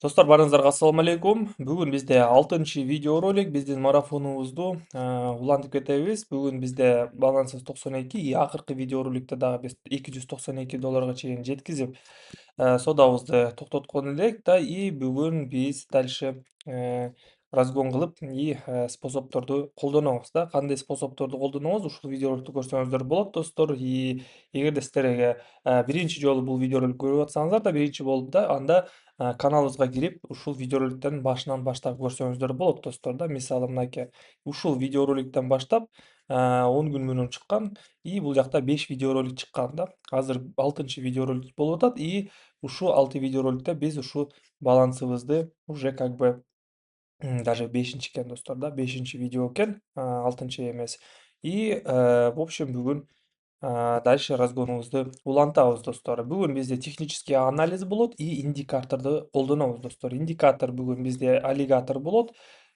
Достар, барыңыздарга ассалам алейкум. Бүгүн бизде 6-чы видеоролик, биздин марафонубузду улантып кетебиз. Бүгүн бизде балансыбыз 92, акыркы видеороликте дагы биз $292 чейин жеткизип, соодабызды токтоткон элек да, и бүгүн биз дальше разгон кылып способдорду колдонобуз да. Кандай способдорду колдонобуз, ушул видеороликту көрсөңүздөр болот, достор. И эгерде силерге биринчи жолу бул видеороликти көрүп атсаңыздар да, биринчи болуп да, анда каналыбызга кирип, ушул видеороликтен башынан баштап көрсөңүздөр болот, достор да. Мисалы, мынакей ушул видеороликтен баштап 10 күн мурун чыккан, и бул жакта 5 видеоролик чыккан да. Азыр 6-чы видеоролик болуп атат, и ушул 6 видеороликте биз ушу балансыбызды уже как бы даже 5-нчи экен, достор да. 5-нчи видео экен, 6-нчы эмес. И в общем бүгүн дальше разгонубузду улантабыз, достор. Бүгүн бизде технический анализ болот и индикаторду колдонобуз, достор. Индикатор бүгүн бизде аллигатор болот.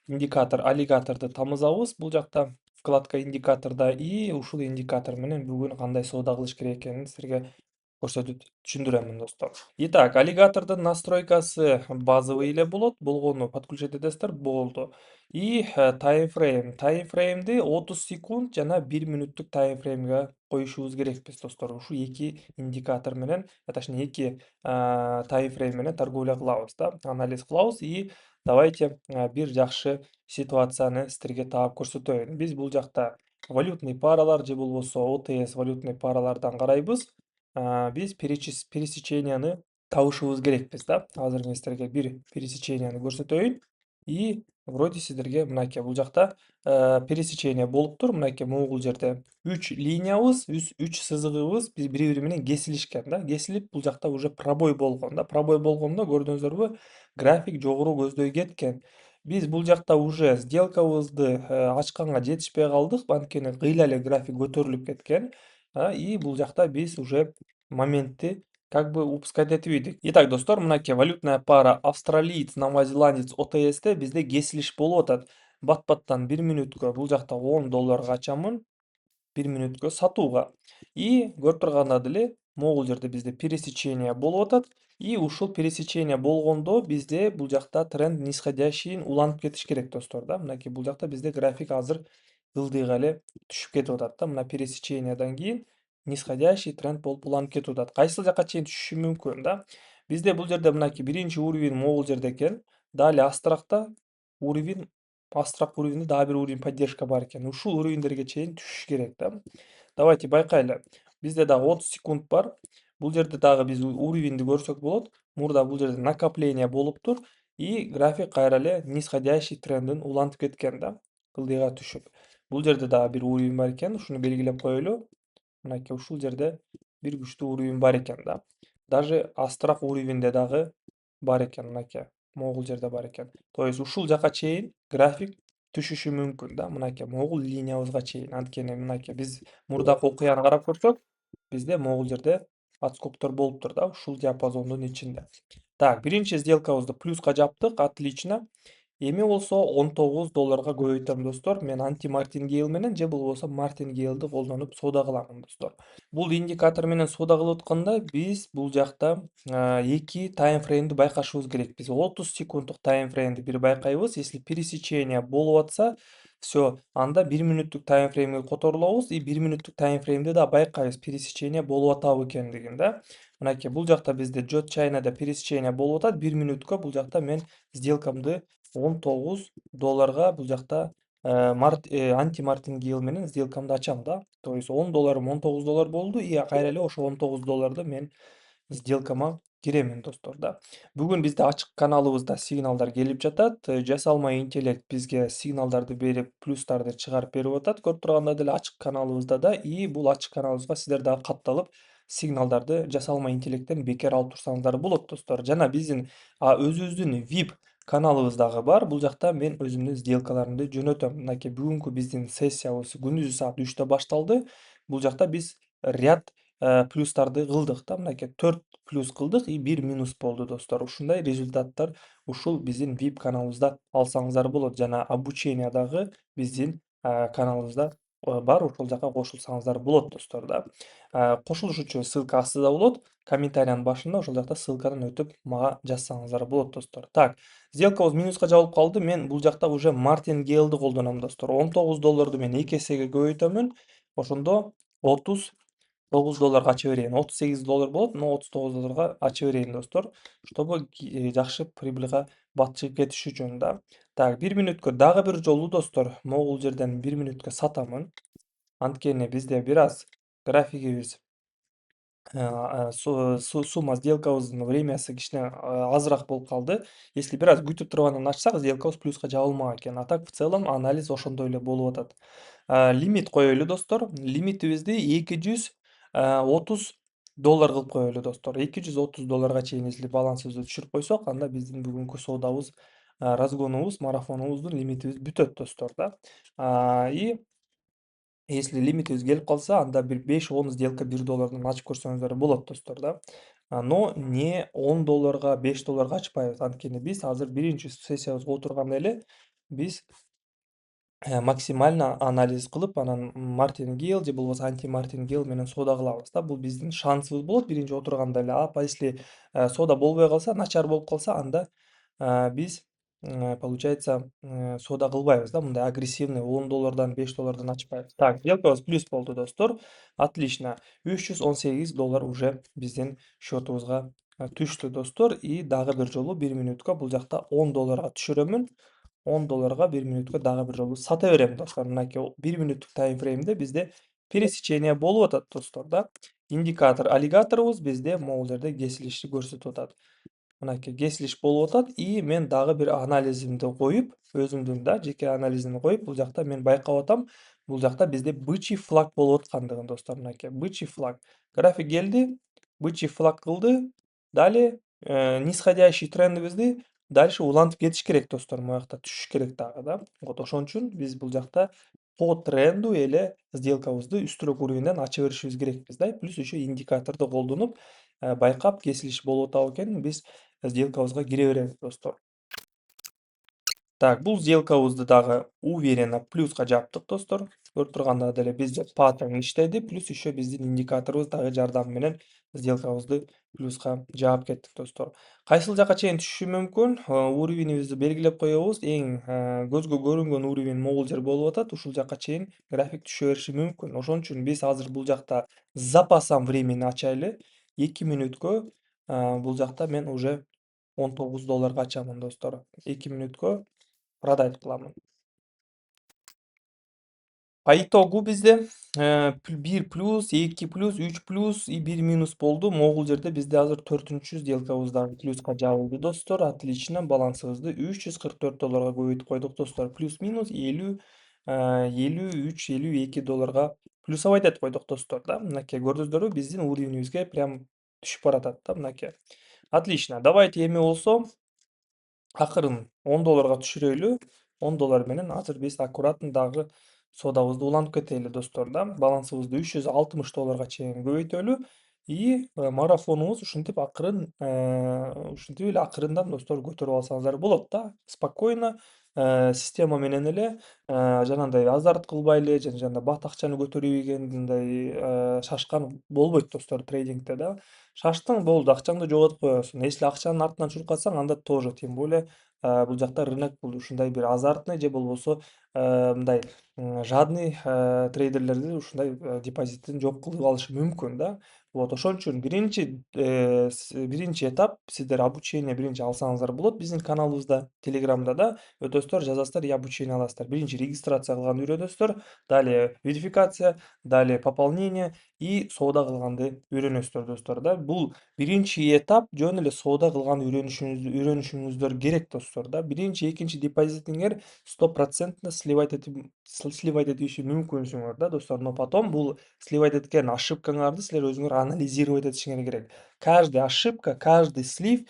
Аллигаторду тамызабыз бул жакта, вкладка индикаторда, и ушул индикатор менен бүгүн кандай соода кылыш керек экенин силерге көрсөтүп түшүндүрөмүн, достор. Итак, аллигатордун настройкасы базовый эле болот. Болгону подключать этесиздер, болду. И таймфреймди 30 секунд жана 1 мүнөттүк таймфреймге коюшубуз керекпиз, достор. Ушу эки индикатор менен, точнее эки таймфрейм менен торговля кылабыз да, анализ кылабыз. И давайте бир жакшы ситуацияны силерге таап көрсөтөйүн. Биз бул жакта валютный паралар же болбосо OTS валютный паралардан карайбыз. Биз пересеченияны табышыбыз керекпиз да. Азыр мен силерге бир пересеченияны көрсөтөйүн. И вроде сиздерге мынакей бул жакта пересечение болуптур. Мынакей могул жерде 3 линиябыз, 3 сызыгыбыз бири бири менен кесилишкен да. Кесилип бул жакта уже пробой болгон да. Пробой болгондо көрдүңүздөрбү, график жогору көздөй кеткен. Биз бул жакта уже сделкабызды ачканга жетишпей калдык, анткени кыйла эле график көтөрүлүп кеткен. И бул жакта биз уже моментти как бы упускать этип ийдик. Итак, достор, мынакей валютная пара австралиец, новозеландец OTS'те бизде кесилиш болуп атат. Бат-баттан 1 мүнөткө бул жакта $10 ачамын, 1 мүнөткө сатууга. И көрүп тургандай эле могул жерде бизде пересечение болуп атат. И ушул пересечение болгондо бизде бул жакта тренд нисходящий уланып кетиш керек, достор да. Мынакей бул жакта бизде график азыр ылдыйга эле түшүп кетип атат да. Мына пересечениядан кийин нисходящий тренд болуп уланып кетип атат. Кайсыл жакка чейин түшүшү мүмкүн да. Бизде бул жерде мынакей биринчи уровень могул жерде экен. Далее астракта астрак уровеньде дагы бир уровень поддержка бар экен. Ушул уровеньдерге чейин түшүш керек да. Давайте байкайлы. Бизде дагы 30 секунд бар. Бул жерде дагы биз уровеньди көрсөк болот. Мурда бул жерде накопление болуптур. И график кайра эле нисходящий трендин улантып кеткен да, ылдыйга түшүп. Бул жерде дагы бир уровень бар экен. Ушуну белгилеп коелу. Мынакей ушул жерде бир күчтүү уровень бар экен да. Даже астрак уровеньде дагы бар экен, мынакей. Могул жерде бар экен. То есть ушул жака чейин график түшүшү мүмкүн да. Мынакей могул линиябызга чейин. Анткени мынакей биз мурдакы окуяны карап көрсөк, бизде могул жерде отскоктор болуптур да, ушул диапазондун ичинде. Так, биринчи сделкабызды плюска жаптык, отлично. Эми болсо $19 көбөйтөм, достор. Мен анти-мартингейл менен же болбосо мартингейлди колдонуп соода кыламын, достор. Бул индикатор менен соода кылып атканда биз бул жакта эки таймфреймди байкашыбыз керек. Биз 30 секунддук таймфреймди бир байкайбыз. Если пересечение болуп атса, все, анда 1 мүнөттүк таймфреймге которулабыз и 1 мүнөттүк таймфреймди да байкайбыз, пересечение болуп атабы экендигин да. Мынакей бул жакта бизде JotChina'да пересечение болуп атат 1 мүнөткө. Бул жакта мен сделкамды $19 бул жакта анти-мартингейл менен сделкамды ачам да. То есть $10 $19 болду, и кайра эле ошо $19 мен сделкама киремин, достор да. Бүгүн бизде ачык каналыбызда сигналдар келип жатат. Жасалма интеллект бизге сигналдарды берип, плюстарды чыгарып берип атат. Көрүп тургандай эле ачык каналыбызда да, и бул ачык каналыбызга сиздер дагы катталып, сигналдарды жасалма интеллекттен бекер алып турсаңыздар болот, достор. Жана биздин өзүбүздүн VIP каналыбыз дагы бар. Бул жакта мен өзүмдүн сделкаларымды жөнөтөм. Мынакей бүгүнкү биздин сессиябыз күндүзү саат 3-тө башталды. Бул жакта биз ряд плюстарды кылдык да. Мынакей 4 плюс кылдык и 1 минус болду, достор. Ушундай результаттар ушул биздин VIP каналыбызда алсаңыздар болот. Жана обучение дагы биздин каналыбызда бар, ошол жака кошулсаңыздар болот достор да. Кошулуш үчүн ссылка астыда болот. Комментариянын башында ошол жакта ссылкадан өтүп мага жазсаңыздар болот достор. Так, сделкабыз минуска жабылып калды. Мен бул жакта уже Martingale'ды колдоном достор. $19 мен 2 эсеге көбөйтөмүн. Ошондо $39 ача берейин. $38 болот, но $39 ача берейин достор. Чтобы жакшы прибыльга чыгып кетиш үчүн да. Так, 1 минутка дагы бир жолу достор, могул жерден 1 минутка сатамын. Анткени бизде бир аз графигибиз сумма сделкабыздын времясы кичине азыраак болуп калды. Если бир аз күтүп туруп анан ачсак, сделкабыз плюска жабылмак экен. А так в целом анализ ошондой эле болуп атат. Лимит коелу достор. Лимитибизди $230 кылып коелу достор. $230 чейин если балансыбызды түшүрүп койсок, анда биздин бүгүнкү соодабыз, разгонубуз, марафонубуздун лимитибиз бүтөт достор да. И если лимитибиз келип калса, анда бир 5-10 сделка $1 ачып көрсөңүздөр болот достор да. Но не $10, $5 ачпайбыз. Анткени биз азыр биринчи сессиябызга отурганда эле биз максимально анализ кылып, анан Martingale же болбосо анти-Martingale менен соода кылабыз да. Бул биздин шансыбыз болот биринчи отурганда эле. Если соода болбой калса, начар болуп калса, анда биз получается соода кылбайбыз да. Мындай агрессивный $10, $5 ачпайбыз. Так, сделкабыз плюс болду достор. Отлично. $318 уже биздин счетубузга түштү достор. И дагы бир жолу 1 минутка бул жакта $10 түшүрөмүн. $10 1 минутка дагы бир жолу сата берем достор. Мынакей 1 минуттук таймфреймде бизде пересечение болуп атат достор да. Индикатор аллигаторубуз бизде могул жерде кесилишти көрсөтүп атат. Мынакей кесилиш болуп атат. И мен дагы бир анализимди коюп, өзүмдүн да жеке анализимди коюп, бул жакта мен байкап атам. Бул жакта бизде бычий флаг болуп аткандыгын достор. Мынакей бычий флаг. График келди, бычий флаг кылды. Далее нисходящий трендибизди дальше улантып кетиш керек достор. Могу жакта түшүш керек дагы да. Вот ошон үчүн биз бул жакта по тренду эле сделкабызды үстүрөөк уровеньден ача беришибиз керекпиз да. Плюс еще индикаторду колдонуп байкап кесилиш болуп атабы экен, биз сделкабызга кире беребиз достор. Так, бул сделкабызды дагы уверенно плюска жаптык достор. Көрүп тургандай деле бизде паттерн иштеди, плюс еще биздин индикаторубуз дагы жардамы менен сделкабызды плюска жаап кеттик достор. Кайсыл жака чейин түшүшү мүмкүн? Уровенибизди белгилеп коебуз. Эң көзгө көрүнгөн уровень могул жер болуп атат. Ушул жака чейин график түшө бериши мүмкүн. Ошон үчүн биз азыр бул жакта с запасом времени ачайлы. 2 минуткө бул жакта мен уже $19 ачамын достор. 2 минуткө продать кыламын. По итогу бизде 1 плюс, 2 плюс, 3 плюс и 1 минус болду. Могул жерде бизде азыр 4-чү сделкабыз дагы плюска жабылды достор. Отлично. Балансыбызды $344 көбөйтүп койдук достор. Плюс-минус 50, 53, $52 плюсовать этип койдук достор да. Мынакей көрдүңүздөрбү, биздин уровенибизге прям түшүп баратат да мынакей. Отлично. Давайте эми болсо акырын $10 түшүрөйлү. $10 менен азыр биз аккуратно дагы соодабызды улантып кетели достор да. Балансыбызды $360 чейин көбөйтөлү. И марафонубуз ушинтип ушинтип эле акырындан достор көтөрүп алсаңыздар болот да. Спокойно система менен эле жанагындай азарт кылбай эле жана жана бат акчаны көтөрүп мындай шашкан болбойт достор трейдингде да. Шаштың болду, акчаңды жоготуп коесуң. Если акчанын артынан чуркасаң, анда тоже тем более бул жакта рынок бул ушундай бир азартный же болбосо мындай жадный трейдерлерди ушундай депозитин жок кылып алышы мүмкүн да. Вот ошон үчүн биринчи этап сиздер обучение биринчи алсаңыздар болот биздин каналыбызда, Телеграмда да. Өтөсүздөр, жазасыздар и обучение аласыздар. Биринчи регистрация кылганды үйрөнөсүздөр, далее верификация, далее пополнение и соода кылганды үйрөнөсүздөр достор да. Бул биринчи этап жөн эле соода кылганды үйрөнүшүңүздөр керек достор да. Биринчи, экинчи депозитиңер 100% сливать этиши мүмкүнсүңөр да достор. Но потом бул сливать эткен ошибкаңарды силер өзүңөр анализировать этишиңер керек. Каждая ошибка, каждый слив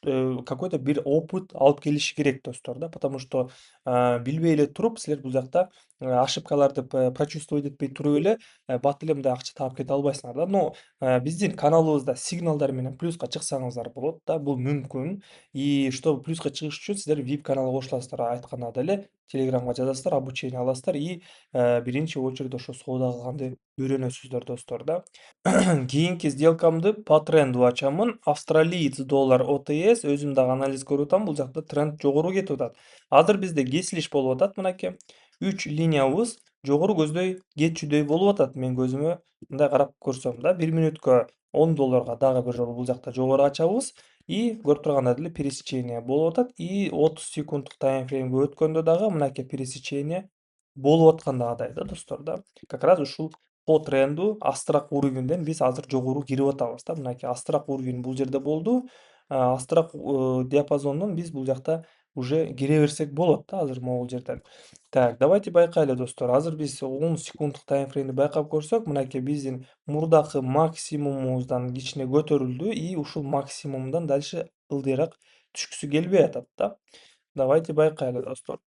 какой-то бир опыт алып келиши керек достор да. Потому что билбей эле туруп силер бул жакта ошибкаларды прочувствовать этпей туруп эле бат эле мындай акча таап кете албайсыңар да. Но биздин каналыбызда сигналдар менен плюска чыксаңыздар болот да, бул мүмкүн. И чтобы плюска чыгыш үчүн сиздер VIP каналга кошуласыздар. Айтканда эле Telegramга жазасыздар, обучение аласыздар и биринчи очередь ошо соода кылганды үйрөнөсүздөр достор да. Кийинки сделкамды по тренду ачамын. Австралиец доллар OTS, өзүм дагы анализ көрүп атам, бул жакта тренд жогору кетип атат. Азыр бизде кесилиш болуп атат мынакей. 3 линиябыз жогору көздөй кетчүдөй болуп атат. Мен көзүмө мындай карап көрсөм да, 1 мүнөткө 10 долларга дагы бир жолу бул жакта жогору ачабыз и көрүп тургандай эле пересечение болуп атат и 30 секунддук таймфреймге өткөндө дагы мынакей пересечение болуп аткандагыдай да достор да. Как раз ушул по тренду астыраак уровеньден биз азыр жогору кирип атабыз да. Мынакей астыраак уровень бул жерде болду. Астыраак диапазондон биз бул жакта уже кире берсек болот да азыр могул жерден. Так, давайте байкайлы достор. Азыр биз 10 секунддук таймфреймди байкап көрсөк, мынакей биздин мурдакы максимумубуздан кичине көтөрүлдү и ушул максимумдан дальше ылдыйраак түшкүсү келбей атат да. Давайте байкайлы достор.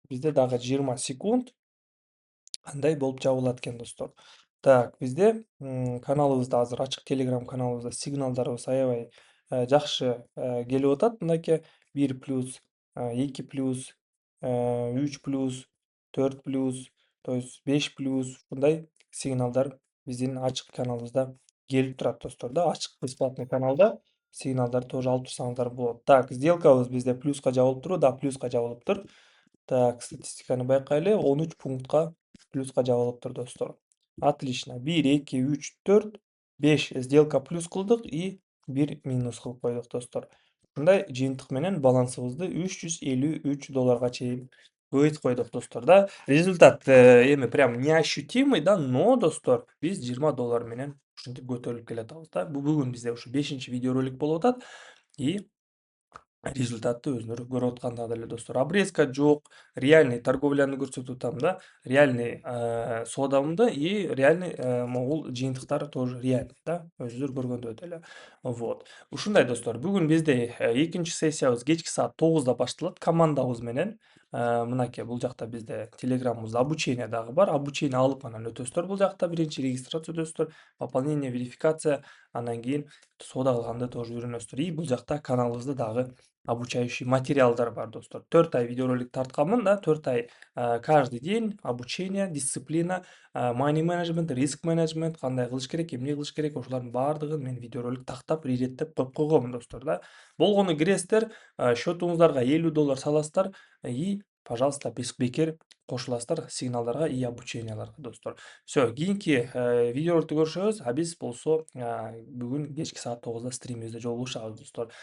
Бизде дагы 20 секунд кандай болуп жабылат экен достор. Так, бизде каналыбызда азыр ачык Telegram каналыбызда сигналдарыбыз аябай жакшы келип атат. Мынакей 1+, 2+, 3+, 4+, то есть 5+, ушундай сигналдар биздин ачык каналыбызда келип турат достор да. Ачык бесплатный каналда сигналдарды тоже алып турсаңыздар болот. Так, сделкабыз бизде плюска жабылыптырбы? Да, плюска жабылыптыр. Так, статистиканы байкайлы. 13 пунктка плюска жабылыптыр достор. Отлично. 1, 2, 3, 4, 5 сделка плюс кылдык и 1 минус кылып койдук достор. Ушундай жыйынтык менен балансыбызды 353 долларга чейин көбөйтүп койдук достор да. Результат эми прям неощутимый да, но достор биз 20 доллар менен ушинтип көтөрүлүп келатабыз да. Бул бүгүн бизде ушу 5-чи видеоролик болуп атат и результатты өзүңөр көрүп аткандагыдай эле достор. Обрезка жок, реальный торговляны көрсөтүп атам да. Реальный соодамды и реальный могул жыйынтыктар тоже реальный да. Өзүңөр көргөндөй деле. Вот. Ушундай достор. Бүгүн бизде экинчи сессиябыз кечки саат 9-да башталат командабыз менен. Мынакей бул жакта бизде Telegramыбызда обучение дагы бар. Обучение алып анан өтөсүздөр бул жакта. Биринчи регистрация өтөсүздөр, пополнение, верификация, андан кийин соода кылганды тоже үйрөнөсүздөр. И бул жакта каналыбызда дагы обучающий материалдар бар достор. 4 ай видеоролик тартканмын да, 4 ай каждый день обучение, дисциплина, money management, риск менеджмент, кандай кылыш керек, эмне кылыш керек, ошолордун баардыгын мен видеоролик тактап, риреттеп коюп койгонмун достор да. Болгону киресиздер, счетуңуздарга 50 доллар саласыздар и пожалуйста бекер кошуласыздар сигналдарга и обученияларга достор. Всё, кийинки видеороликтте көрүшөбүз. А биз болсо бүгүн кечки саат 9-да стримибизде жолугушабыз достор.